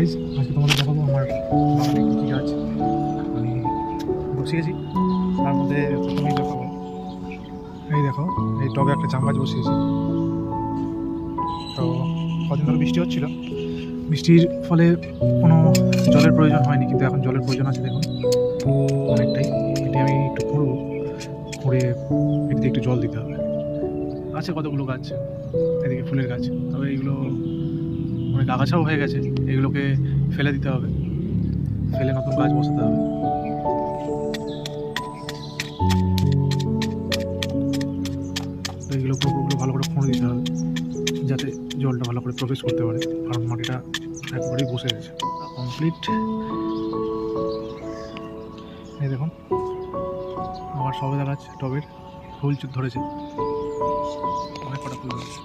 Guys, আজকে তোমাদের দেখাবো আমার বাগানে কী কী গাছ আমি বসিয়েছি। তার মধ্যে প্রথমেই দেখাবো, এই দেখো, এই টবে একটা জাম গাছ বসিয়েছি। তো কদিন ধরে বৃষ্টি হচ্ছিল, বৃষ্টির ফলে কোনো জলের প্রয়োজন হয়নি, কিন্তু এখন জলের প্রয়োজন আছে। দেখুন অনেকটাই, এটি আমি একটু খুঁড়বো, খুঁড়ে এটিতে একটু জল দিতে হবে। আছে কতগুলো গাছ, এদিকে ফুলের গাছ, তবে এইগুলো অনেক আগাছাও হয়ে গেছে, এগুলোকে ফেলে দিতে হবে, ফেলে নতুন গাছ বসাতে হবে। তো এইগুলো পুকুরগুলো ভালো করে খুঁড়ে দিতে হবে, যাতে জলটা ভালো করে প্রবেশ করতে পারে, কারণ মাটিটা একেবারেই বসে গেছে। কমপ্লিট। এই দেখুন আমার সবেদা গাছ টবের ফুল ধরেছে, অনেক কটা ফুল ধরেছে।